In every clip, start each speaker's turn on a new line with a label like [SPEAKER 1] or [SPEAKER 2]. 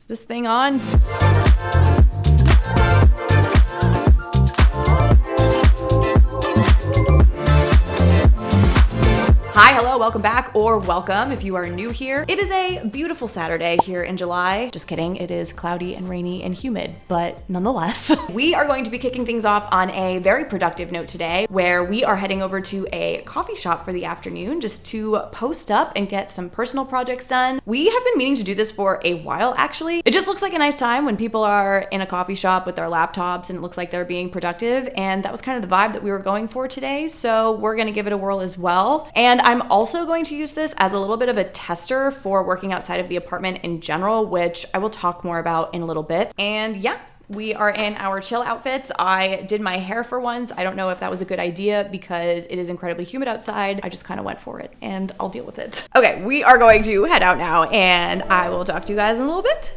[SPEAKER 1] this thing on? Hi, hello, welcome back, or welcome if you are new here. It is a beautiful Saturday here in July. Just kidding, it is cloudy and rainy and humid, but nonetheless. We are going to be kicking things off on a very productive note today, where we are heading over to a coffee shop for the afternoon just to post up and get some personal projects done. We have been meaning to do this for a while, actually. It just looks like a nice time when people are in a coffee shop with their laptops and it looks like they're being productive, and that was kind of the vibe that we were going for today, so we're gonna give it a whirl as well. And I'm also going to use this as a little bit of a tester for working outside of the apartment in general, which I will talk more about in a little bit. And yeah, we are in our chill outfits. I did my hair for once. I don't know if that was a good idea because it is incredibly humid outside. I just kind of went for it and I'll deal with it. Okay, we are going to head out now and I will talk to you guys in a little bit.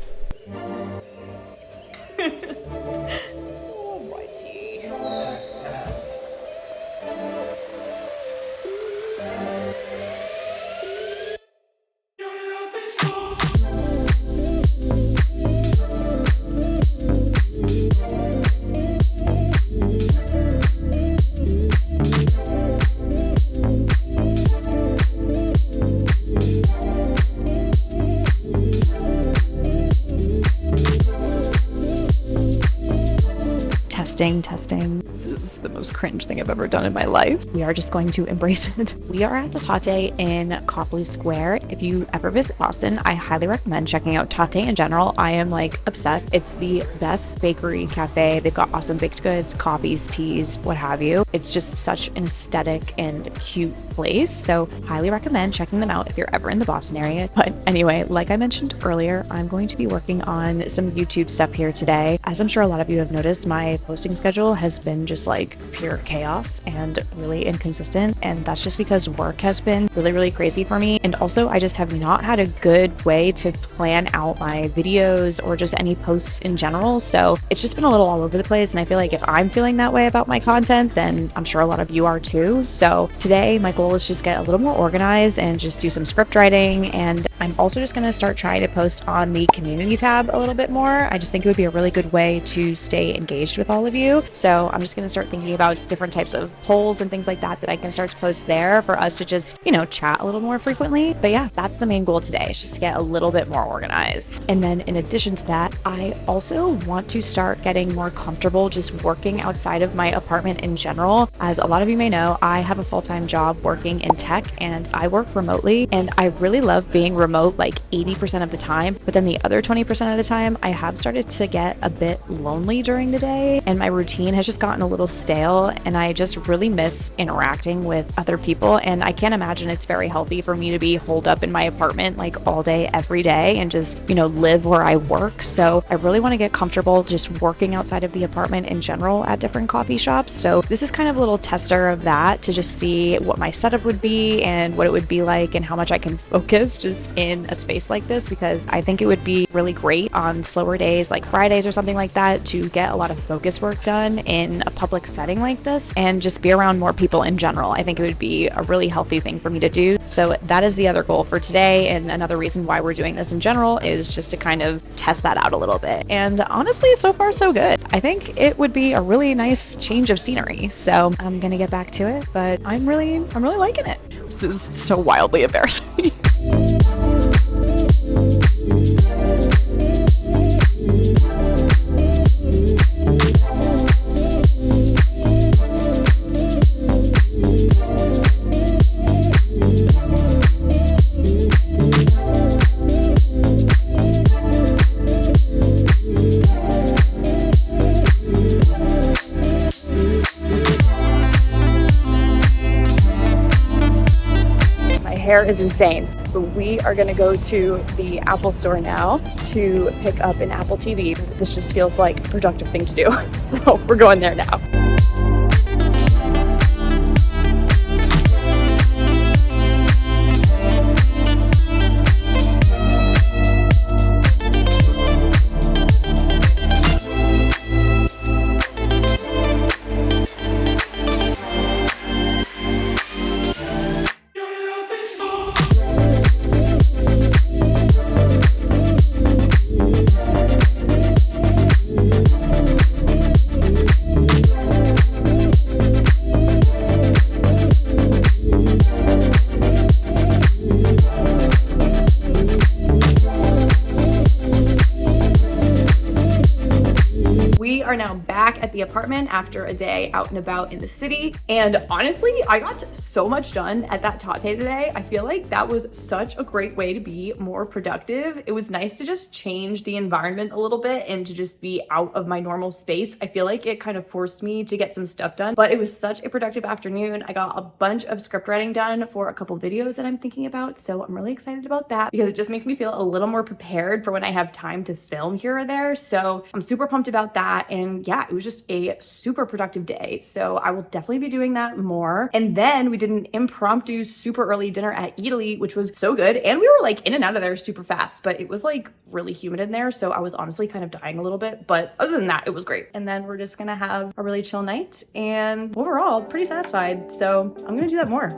[SPEAKER 1] Testing. This is the most cringe thing I've ever done in my life. We are just going to embrace it. We are at the Tatte in Copley Square. If you ever visit Boston, I highly recommend checking out Tatte in general. I am like obsessed. It's the best bakery cafe. They've got awesome baked goods, coffees, teas, what have you. It's just such an aesthetic and cute place. So highly recommend checking them out if you're ever in the Boston area. But anyway, like I mentioned earlier, I'm going to be working on some YouTube stuff here today. As I'm sure a lot of you have noticed, my posting schedule has been just like pure chaos and really inconsistent, and that's just because work has been really crazy for me, and also I just have not had a good way to plan out my videos or just any posts in general, so it's just been a little all over the place, and I feel like if I'm feeling that way about my content, then I'm sure a lot of you are too. So today my goal is just get a little more organized and just do some script writing, and I'm also just going to start trying to post on the community tab a little bit more. I just think it would be a really good way to stay engaged with all of you. So I'm just going to start thinking about different types of polls and things like that I can start to post there for us to just, chat a little more frequently. But yeah, that's the main goal today, is just to get a little bit more organized. And then in addition to that, I also want to start getting more comfortable just working outside of my apartment in general. As a lot of you may know, I have a full-time job working in tech and I work remotely, and I really love being remote like 80% of the time. But then the other 20% of the time, I have started to get a bit lonely during the day, and my routine has just gotten a little stale, and I just really miss interacting with other people. And I can't imagine it's very healthy for me to be holed up in my apartment like all day, every day, and just, live where I work. So I really want to get comfortable just working outside of the apartment in general at different coffee shops. So this is kind of a little tester of that to just see what my setup would be and what it would be like and how much I can focus just in a space like this, because I think it would be really great on slower days like Fridays or something like that to get a lot of focus work done in a public setting like this and just be around more people in general. I think it would be a really healthy thing for me to do. So that is the other goal for today, and another reason why we're doing this in general is just to kind of test that out a little bit. And honestly, so far so good. I think it would be a really nice change of scenery. So I'm gonna get back to it, but I'm really liking it. This is so wildly embarrassing. Hair is insane. But we are gonna go to the Apple store now to pick up an Apple TV. This just feels like a productive thing to do. So we're going there now. are now back at the apartment after a day out and about in the city. And honestly, I got so much done at that Tatte today. I feel like that was such a great way to be more productive. It was nice to just change the environment a little bit and to just be out of my normal space. I feel like it kind of forced me to get some stuff done, but it was such a productive afternoon. I got a bunch of script writing done for a couple videos that I'm thinking about. So I'm really excited about that because it just makes me feel a little more prepared for when I have time to film here or there. So I'm super pumped about that. And yeah, it was just a super productive day. So I will definitely be doing that more. And then we did an impromptu super early dinner at Hiiii, which was so good. And we were like in and out of there super fast, but it was like really humid in there. So I was honestly kind of dying a little bit, but other than that, it was great. And then we're just gonna have a really chill night and overall pretty satisfied. So I'm gonna do that more.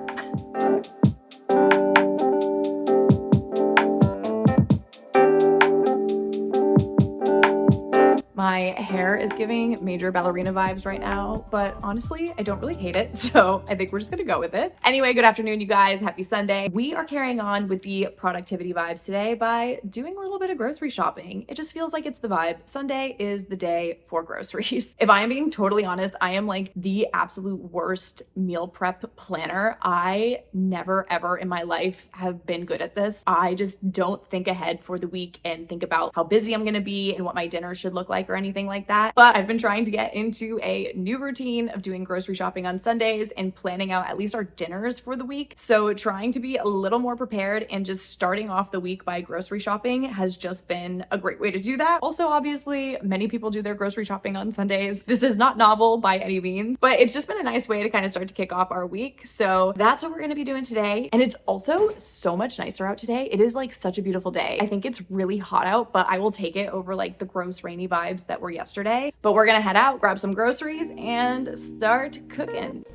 [SPEAKER 1] My hair is giving major ballerina vibes right now, but honestly, I don't really hate it. So I think we're just gonna go with it. Anyway, good afternoon, you guys. Happy Sunday. We are carrying on with the productivity vibes today by doing a little bit of grocery shopping. It just feels like it's the vibe. Sunday is the day for groceries. If I am being totally honest, I am like the absolute worst meal prep planner. I never ever in my life have been good at this. I just don't think ahead for the week and think about how busy I'm gonna be and what my dinner should look like or anything like that. But I've been trying to get into a new routine of doing grocery shopping on Sundays and planning out at least our dinners for the week. So trying to be a little more prepared and just starting off the week by grocery shopping has just been a great way to do that. Also, obviously, many people do their grocery shopping on Sundays. This is not novel by any means, but it's just been a nice way to kind of start to kick off our week. So that's what we're going to be doing today. And it's also so much nicer out today. It is like such a beautiful day. I think it's really hot out, but I will take it over like the gross rainy vibes that were yesterday. But we're gonna head out, grab some groceries, and start cooking.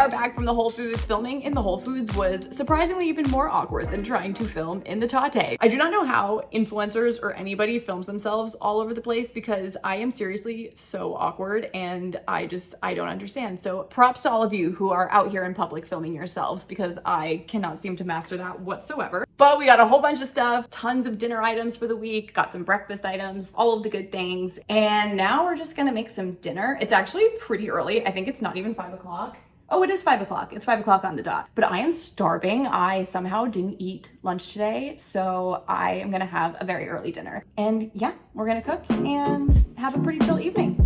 [SPEAKER 1] Back from the Whole Foods. Filming in the Whole Foods was surprisingly even more awkward than trying to film in the Tatte. I do not know how influencers or anybody films themselves all over the place because I am seriously so awkward and I don't understand. So props to all of you who are out here in public filming yourselves because I cannot seem to master that whatsoever. But we got a whole bunch of stuff, tons of dinner items for the week, got some breakfast items, all of the good things. And now we're just gonna make some dinner. It's actually pretty early. I think it's not even 5 o'clock. Oh, it is 5 o'clock. It's 5 o'clock on the dot. But I am starving. I somehow didn't eat lunch today, so I am gonna have a very early dinner. And yeah, we're gonna cook and have a pretty chill evening.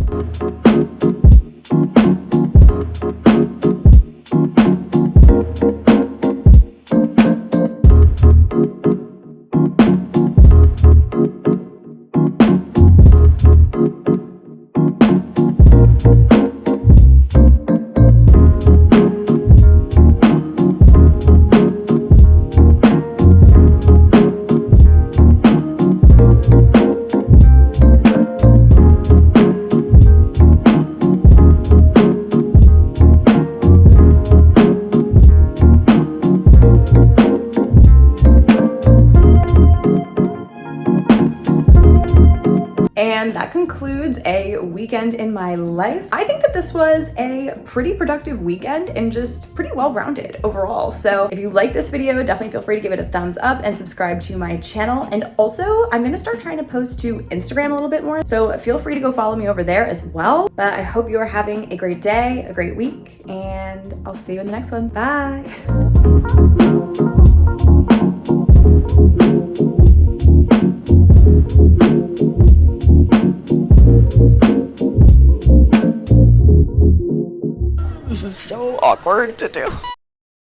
[SPEAKER 1] And that concludes a weekend in my life. I think that this was a pretty productive weekend and just pretty well-rounded overall. So if you like this video, definitely feel free to give it a thumbs up and subscribe to my channel. And also, I'm gonna start trying to post to Instagram a little bit more. So feel free to go follow me over there as well. But I hope you are having a great day, a great week, and I'll see you in the next one. Bye. This is so awkward to do.